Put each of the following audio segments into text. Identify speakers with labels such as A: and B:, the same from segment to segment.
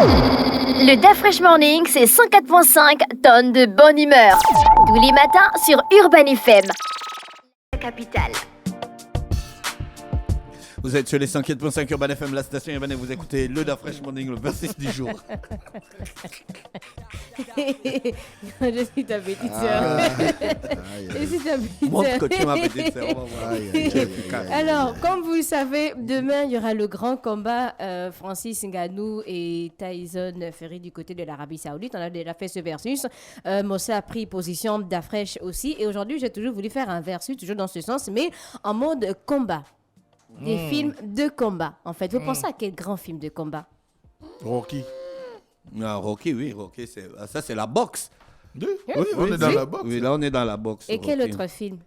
A: Le Da Fresh Morning, c'est 104.5 tonnes de bonne humeur. Tous les matins sur Urban FM. La capitale.
B: Vous êtes sur les 104.5 Urban FM, la station Urban, et vous écoutez le Da Fresh Morning, le versus du jour.
C: Je suis ta petite sœur. Je suis ta petite sœur.
B: Montre que tu es ma petite sœur, on va voir.
C: Alors, comme vous le savez, demain, il y aura le grand combat Francis Ngannou et Tyson Fury du côté de l'Arabie Saoudite. On a déjà fait ce versus. Mossa a pris position d'Afresh aussi. Et aujourd'hui, j'ai toujours voulu faire un versus, toujours dans ce sens, mais en mode combat. Des films de combat, en fait. Vous pensez à quel grand film de combat?
D: Rocky.
B: Ah, Rocky, oui, Rocky, ça c'est la boxe.
D: Oui, on est dans la boxe.
B: Oui, là on est dans la boxe.
C: Et quel
B: Rocky.
C: autre film?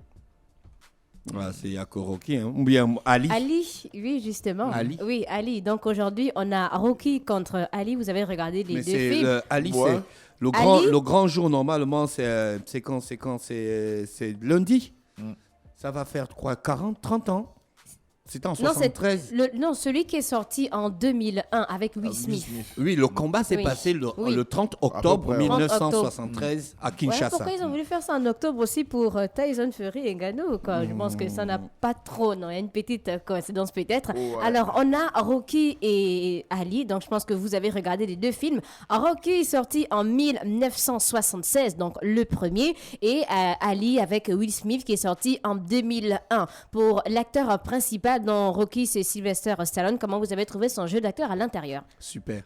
B: Ah, c'est Yako Rocky, hein. Ou bien Ali.
C: Ali, oui, justement.
B: Ali.
C: Oui, Ali. Donc aujourd'hui, on a Rocky contre Ali. Vous avez regardé les
B: Mais
C: deux
B: c'est
C: films.
B: Ali,
D: Ouais.
B: c'est
C: Ali?
B: le grand jour, normalement, c'est lundi. Ça va faire, je crois, 30 ans. C'était en
C: Non,
B: 73.
C: non, celui qui est sorti en 2001 avec Will Smith.
B: Oui, le combat s'est
C: Oui.
B: passé le
C: Oui.
B: 30
D: À
B: octobre
D: peu près, ouais.
B: 1973 à
C: Ouais,
B: Kinshasa.
C: pourquoi ils ont voulu faire ça en octobre aussi pour Tyson Fury et Ngannou, quoi. Je pense que ça n'a pas trop, non, il y a une petite coïncidence peut-être.
D: Ouais.
C: Alors, on a Rocky et Ali, donc je pense que vous avez regardé les deux films. Rocky est sorti en 1976, donc le premier, et Ali avec Will Smith qui est sorti en 2001. Pour l'acteur principal dans Rocky, c'est Sylvester Stallone. Comment vous avez trouvé son jeu d'acteur à l'intérieur?
B: Super.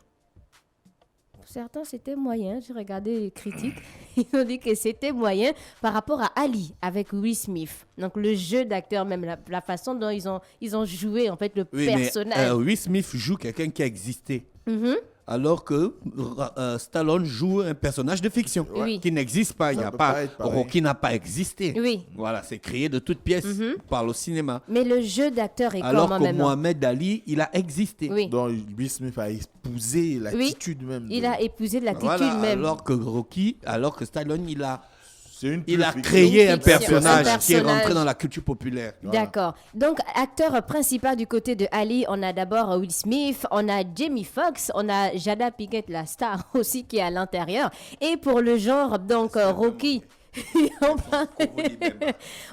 C: Pour certains, c'était moyen. J'ai regardé les critiques. Ils ont dit que c'était moyen par rapport à Ali avec Will Smith. Donc, le jeu d'acteur, même la façon dont ils ont joué, en fait, le
B: Oui,
C: personnage.
B: mais Will Smith joue quelqu'un qui a existé.
C: Mhm.
B: Alors que Stallone joue un personnage de fiction
C: Oui.
B: qui n'existe pas.
D: Ça
B: Il y a
D: peut
B: pas
D: pas être pareil.
B: Rocky n'a pas existé.
C: Oui.
B: Voilà, c'est créé de toutes pièces par le cinéma.
C: Mais le jeu d'acteur est
B: Alors
C: comment
B: que
C: même?
B: Mohamed Ali, il a existé.
C: Oui.
D: Donc, Will Smith a épousé l'attitude même.
C: Il a épousé l'attitude
B: Voilà,
C: même.
B: alors que Stallone,
D: C'est une
B: il
D: pure
B: a
D: fiction.
B: créé un
C: Fiction.
B: personnage
C: Un
B: qui est rentré
C: personnage.
B: dans la culture populaire.
C: D'accord. Donc, acteur principal du côté de Ali, on a d'abord Will Smith, on a Jamie Foxx, on a Jada Pinkett, la star aussi, qui est à l'intérieur. Et pour le genre, donc, Rocky...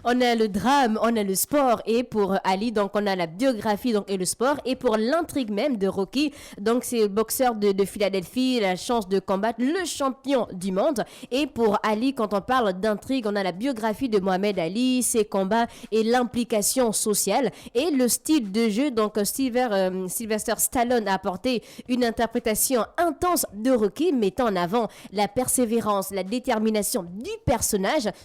C: On a le drame, on a le sport, et pour Ali, donc on a la biographie donc, et le sport, et pour l'intrigue même de Rocky, donc c'est le boxeur de Philadelphie, la chance de combattre le champion du monde. Et pour Ali, quand on parle d'intrigue, on a la biographie de Mohamed Ali, ses combats et l'implication sociale, et le style de jeu. Donc Sylvester Stallone a apporté une interprétation intense de Rocky, mettant en avant la persévérance, la détermination du personnage.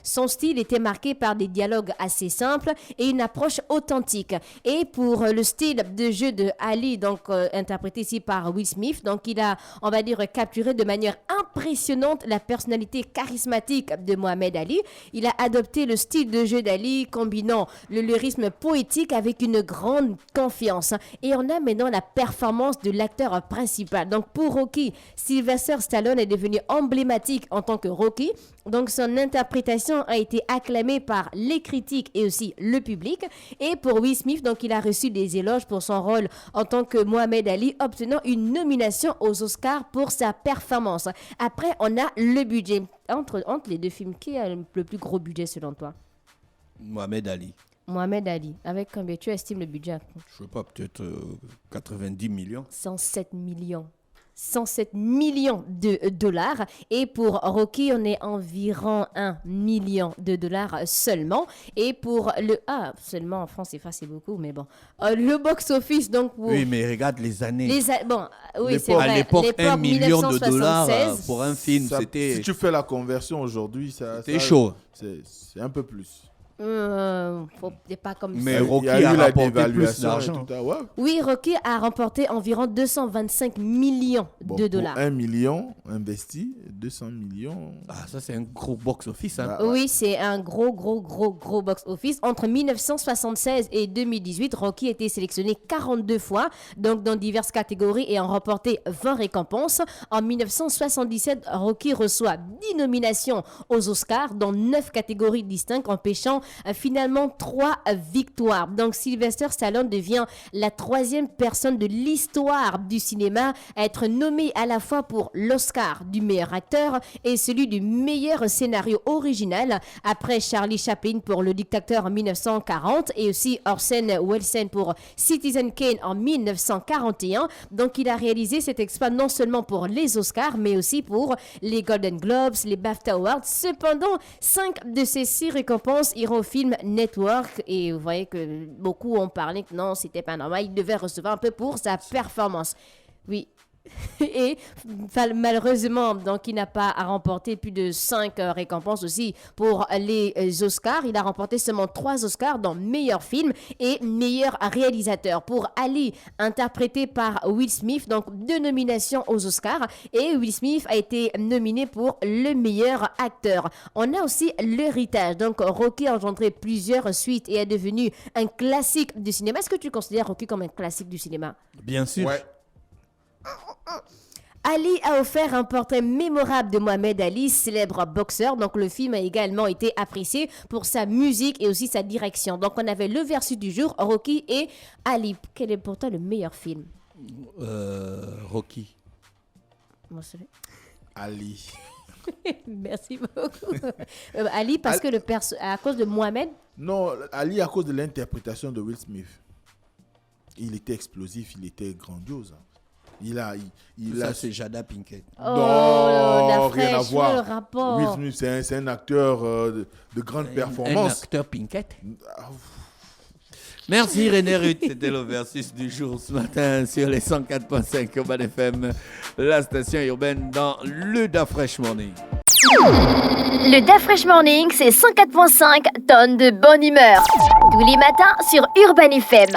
C: Son style était marqué par des dialogues assez simples et une approche authentique. Et pour le style de jeu de Ali, donc interprété ici par Will Smith, donc il a, on va dire, capturé de manière impressionnante la personnalité charismatique de Mohamed Ali. Il a adopté le style de jeu d'Ali, combinant le lyrisme poétique avec une grande confiance. Et on a maintenant la performance de l'acteur principal. Donc pour Rocky, Sylvester Stallone est devenu emblématique en tant que Rocky. Donc son interprétation a été acclamée par les critiques et aussi le public. Et pour Will Smith, donc il a reçu des éloges pour son rôle en tant que Mohamed Ali, obtenant une nomination aux Oscars pour sa performance. Après, on a le budget. Entre les deux films, qui a le plus gros budget selon toi?
B: Mohamed Ali.
C: Mohamed Ali. Avec combien tu estimes le budget?
B: Je sais pas, peut-être 90 millions.
C: 107 millions. 107 millions de dollars. Et pour Rocky, on est environ 1 million de dollars seulement. Et pour le... Ah, seulement en France, c'est beaucoup, mais bon. Le box-office, donc pour...
B: Oui, mais regarde les années.
C: Bon, oui, c'est vrai.
B: À l'époque, 1 million de dollars
C: 1976.
B: pour un film,
D: Ça,
B: c'était
D: si tu fais la conversion aujourd'hui,
B: c'était chaud.
D: C'est un peu plus.
C: C'est pas comme
B: Mais
C: ça.
B: Rocky
D: Il y a
B: a
D: eu la
B: rapporté
D: dévaluation
B: plus d'argent.
D: et tout, ouais.
C: Oui, Rocky a remporté environ 225 millions
D: Bon,
C: de
D: pour
C: dollars.
D: 1 million investi, 200 millions.
B: Ah, ça, c'est un gros box-office. Hein.
D: Bah,
C: Oui, c'est un gros box-office. Entre 1976 et 2018, Rocky a été sélectionné 42 fois, donc dans diverses catégories, et a remporté 20 récompenses. En 1977, Rocky reçoit 10 nominations aux Oscars dans 9 catégories distinctes, empêchant finalement 3 victoires. Donc Sylvester Stallone devient la 3e personne de l'histoire du cinéma à être nommée à la fois pour l'Oscar du meilleur acteur et celui du meilleur scénario original, après Charlie Chaplin pour Le Dictateur en 1940 et aussi Orson Welles pour Citizen Kane en 1941. Donc il a réalisé cet exploit non seulement pour les Oscars mais aussi pour les Golden Globes, les BAFTA Awards. Cependant, 5 de ces 6 récompenses iront au film Network et vous voyez que beaucoup ont parlé que non, c'était pas normal, il devait recevoir un peu pour sa performance. Oui. Et malheureusement, donc il n'a pas remporté plus de 5 récompenses aussi pour les Oscars. Il a remporté seulement 3 Oscars dans meilleur film et meilleur réalisateur pour Ali, interprété par Will Smith. Donc 2 nominations aux Oscars et Will Smith a été nominé pour le meilleur acteur. On a aussi l'héritage. Donc Rocky a engendré plusieurs suites et est devenu un classique du cinéma. Est-ce que tu considères Rocky comme un classique du cinéma?
B: Bien sûr.
D: Ouais.
C: Ali a offert un portrait mémorable de Mohamed Ali, célèbre boxeur. Donc le film a également été apprécié pour sa musique et aussi sa direction. Donc on avait le versus du jour, Rocky et Ali. Quel est pour toi le meilleur film?
B: Rocky.
C: Moi, c'est lui.
D: Ali.
C: Merci beaucoup. Ali parce que à cause de Mohamed?
D: Non, Ali à cause de l'interprétation de Will Smith. Il était explosif, il était grandiose.
B: Ça, c'est Jada Pinkett.
D: Non, rien à
C: le
D: voir.
C: rapport.
D: Will Smith, c'est un acteur de grande performance.
B: Un acteur Pinkett. Merci René Ruth, c'était le versus du jour ce matin sur les 104.5 Urban FM, la station urbaine dans le Da Fresh Morning.
A: Le Da Fresh Morning, c'est 104.5 tonnes de bonne humeur. Tous les matins sur Urban FM.